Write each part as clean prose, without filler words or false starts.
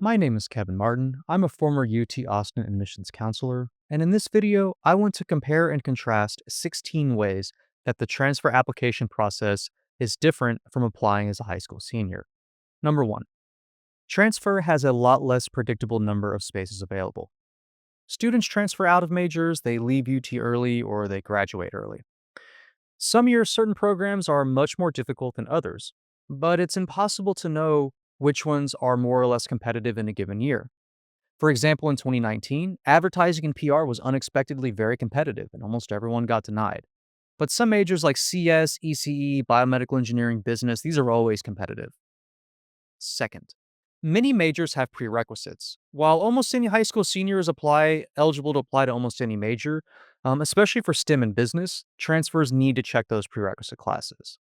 My name is Kevin Martin. I'm a former UT Austin admissions counselor, and in this video, I want to compare and contrast 16 ways that the transfer application process is different from applying as a high school senior. Number 1, transfer has a lot less predictable number of spaces available. Students transfer out of majors, they leave UT early, or they graduate early. Some years, certain programs are much more difficult than others, but it's impossible to know which ones are more or less competitive in a given year. For example, in 2019, advertising and PR was unexpectedly very competitive and almost everyone got denied. But some majors like CS, ECE, biomedical engineering, business, these are always competitive. Second, many majors have prerequisites. While almost any high school senior is eligible to apply to almost any major, especially for STEM and business, transfers need to check those prerequisite classes.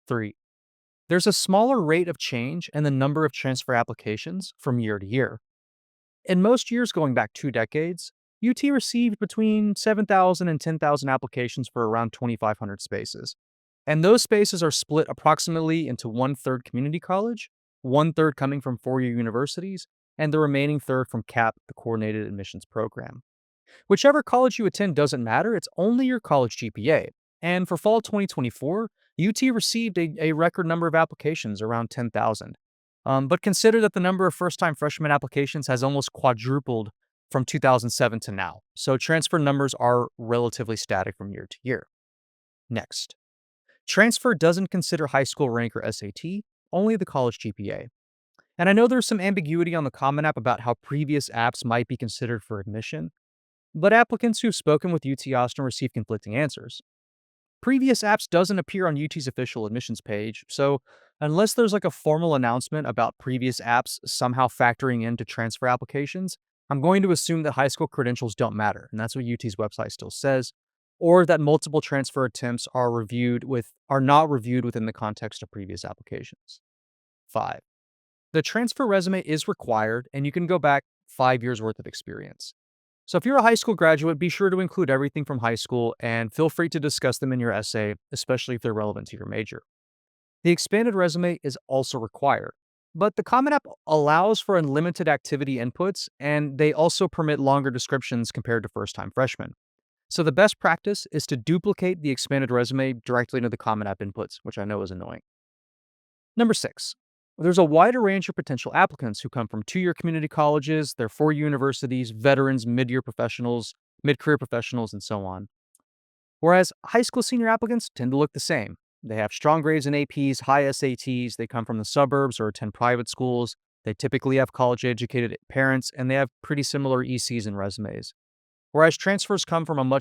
3. There's a smaller rate of change in the number of transfer applications from year to year. In most years going back 2 decades, UT received between 7,000 and 10,000 applications for around 2,500 spaces. And those spaces are split approximately into one third community college, one third coming from four-year universities, and the remaining third from CAP, the Coordinated Admissions Program. Whichever college you attend doesn't matter, it's only your college GPA. And for fall 2024, UT received a record number of applications, around 10,000. But consider that the number of first time freshman applications has almost quadrupled from 2007 to now. So transfer numbers are relatively static from year to year. Next, transfer doesn't consider high school rank or SAT, only the college GPA. And I know there's some ambiguity on the Common App about how previous apps might be considered for admission, but applicants who've spoken with UT Austin receive conflicting answers. Previous apps doesn't appear on UT's official admissions page, so unless there's like a formal announcement about previous apps somehow factoring into transfer applications, I'm going to assume that high school credentials don't matter, and that's what UT's website still says, or that multiple transfer attempts are not reviewed within the context of previous applications. 5. The transfer resume is required, and you can go back 5 years worth of experience. So if you're a high school graduate, be sure to include everything from high school and feel free to discuss them in your essay, especially if they're relevant to your major. The expanded resume is also required, but the Common App allows for unlimited activity inputs and they also permit longer descriptions compared to first-time freshmen. So the best practice is to duplicate the expanded resume directly into the Common App inputs, which I know is annoying. Number 6. There's a wider range of potential applicants who come from two-year community colleges, their four-year universities, veterans, mid-career professionals, and so on. Whereas high school senior applicants tend to look the same. They have strong grades in APs, high SATs, they come from the suburbs or attend private schools, they typically have college-educated parents, and they have pretty similar ECs and resumes. Whereas transfers come from a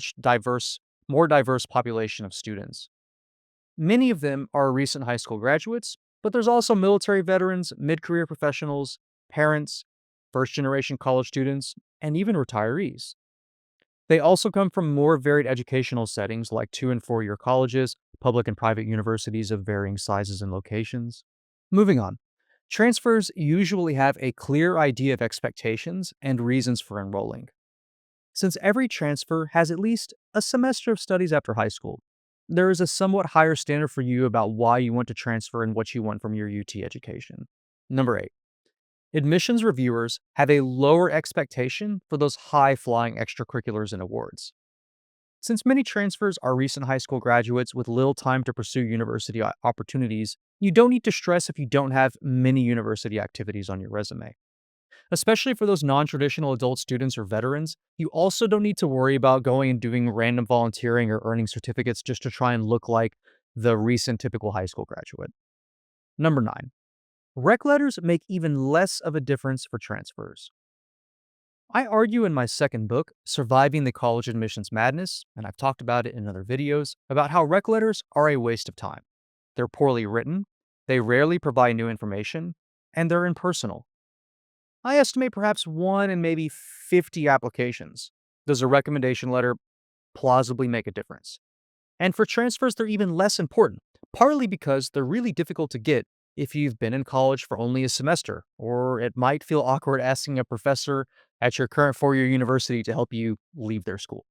more diverse population of students. Many of them are recent high school graduates, but there's also military veterans, mid career professionals, parents, first generation college students, and even retirees. They also come from more varied educational settings like 2 and 4 year colleges, public and private universities of varying sizes and locations. Moving on. Transfers usually have a clear idea of expectations and reasons for enrolling. Since every transfer has at least a semester of studies after high school, there is a somewhat higher standard for you about why you want to transfer and what you want from your UT education. Number 8. Admissions reviewers have a lower expectation for those high flying extracurriculars and awards. Since many transfers are recent high school graduates with little time to pursue university opportunities, you don't need to stress if you don't have many university activities on your resume. Especially for those non traditional adult students or veterans, you also don't need to worry about going and doing random volunteering or earning certificates just to try and look like the recent typical high school graduate. Number 9. Rec letters make even less of a difference for transfers. I argue in my second book, Surviving the College Admissions Madness, and I've talked about it in other videos, about how rec letters are a waste of time. They're poorly written, they rarely provide new information, and they're impersonal. I estimate perhaps 1 in maybe 50 applications. Does a recommendation letter plausibly make a difference? And for transfers, they're even less important, partly because they're really difficult to get if you've been in college for only a semester, or it might feel awkward asking a professor at your current four-year university to help you leave their school.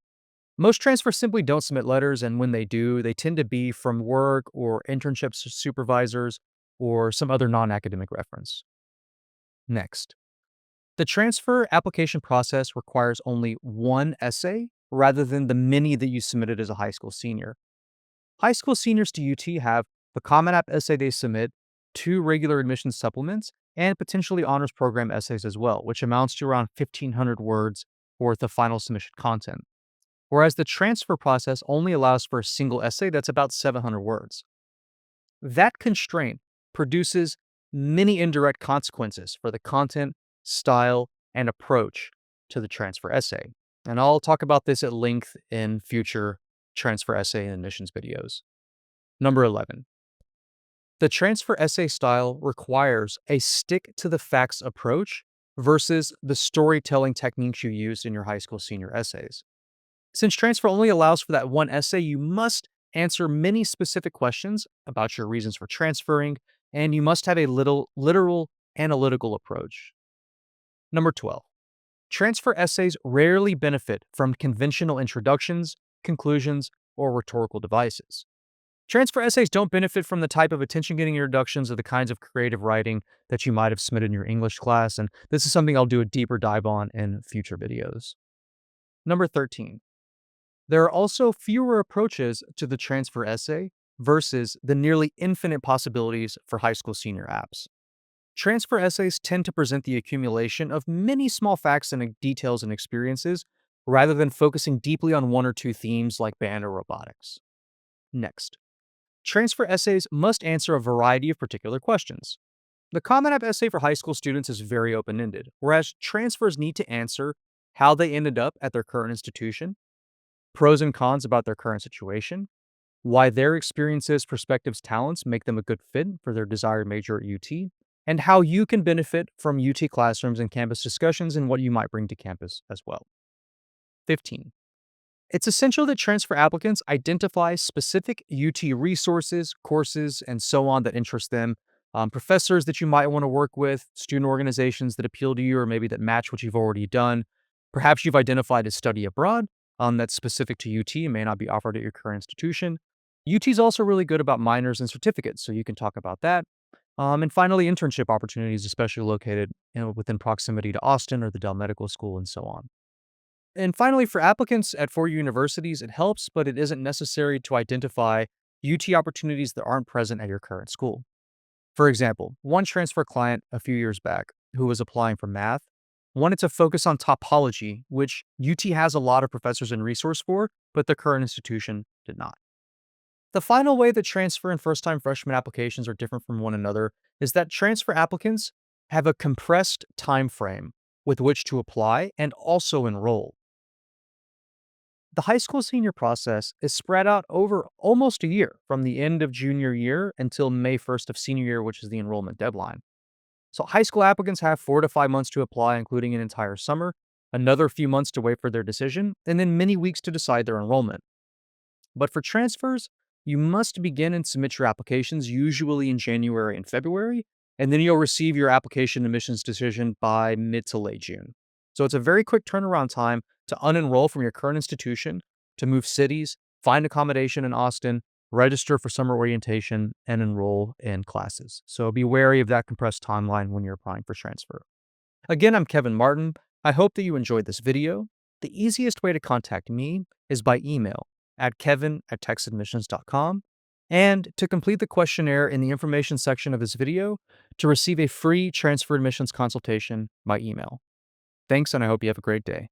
Most transfers simply don't submit letters, and when they do, they tend to be from work or internship supervisors or some other non academic reference. Next. The transfer application process requires only one essay rather than the many that you submitted as a high school senior. High school seniors to UT have the Common App essay they submit, two regular admissions supplements, and potentially honors program essays as well, which amounts to around 1,500 words worth of final submission content. Whereas the transfer process only allows for a single essay that's about 700 words. That constraint produces many indirect consequences for the content, style, and approach to the transfer essay. And I'll talk about this at length in future transfer essay and admissions videos. Number 11. The transfer essay style requires a stick to the facts approach versus the storytelling techniques you used in your high school senior essays. Since transfer only allows for that one essay, you must answer many specific questions about your reasons for transferring, and you must have a little literal analytical approach. Number 12. Transfer essays rarely benefit from conventional introductions, conclusions, or rhetorical devices. Transfer essays don't benefit from the type of attention getting introductions or the kinds of creative writing that you might have submitted in your English class, and this is something I'll do a deeper dive on in future videos. Number 13. There are also fewer approaches to the transfer essay versus the nearly infinite possibilities for high school senior apps. Transfer essays tend to present the accumulation of many small facts and details and experiences rather than focusing deeply on one or two themes like band or robotics. Next, transfer essays must answer a variety of particular questions. The Common App essay for high school students is very open ended, whereas transfers need to answer how they ended up at their current institution, pros and cons about their current situation, why their experiences, perspectives, talents make them a good fit for their desired major at UT, and how you can benefit from UT classrooms and campus discussions and what you might bring to campus as well. 15. It's essential that transfer applicants identify specific UT resources, courses, and so on that interest them, professors that you might want to work with, student organizations that appeal to you or maybe that match what you've already done. Perhaps you've identified a study abroad that's specific to UT and may not be offered at your current institution. UT is also really good about minors and certificates, so you can talk about that. And finally, internship opportunities, especially located within proximity to Austin or the Dell Medical School and so on. And finally, for applicants at four universities, it helps, but it isn't necessary to identify UT opportunities that aren't present at your current school. For example, one transfer client a few years back who was applying for math wanted to focus on topology, which UT has a lot of professors and resource for, but the current institution did not. The final way that transfer and first-time freshman applications are different from one another is that transfer applicants have a compressed time frame with which to apply and also enroll. The high school senior process is spread out over almost a year from the end of junior year until May 1st of senior year, which is the enrollment deadline. So high school applicants have 4 to 5 months to apply, including an entire summer, another few months to wait for their decision, and then many weeks to decide their enrollment. But for transfers, you must begin and submit your applications usually in January and February, and then you'll receive your application admissions decision by mid to late June. So it's a very quick turnaround time to unenroll from your current institution, to move cities, find accommodation in Austin, register for summer orientation, and enroll in classes. So be wary of that compressed timeline when you're applying for transfer. Again, I'm Kevin Martin. I hope that you enjoyed this video. The easiest way to contact me is by email at kevin@texadmissions.com, and to complete the questionnaire in the information section of this video to receive a free transfer admissions consultation by email. Thanks, and I hope you have a great day.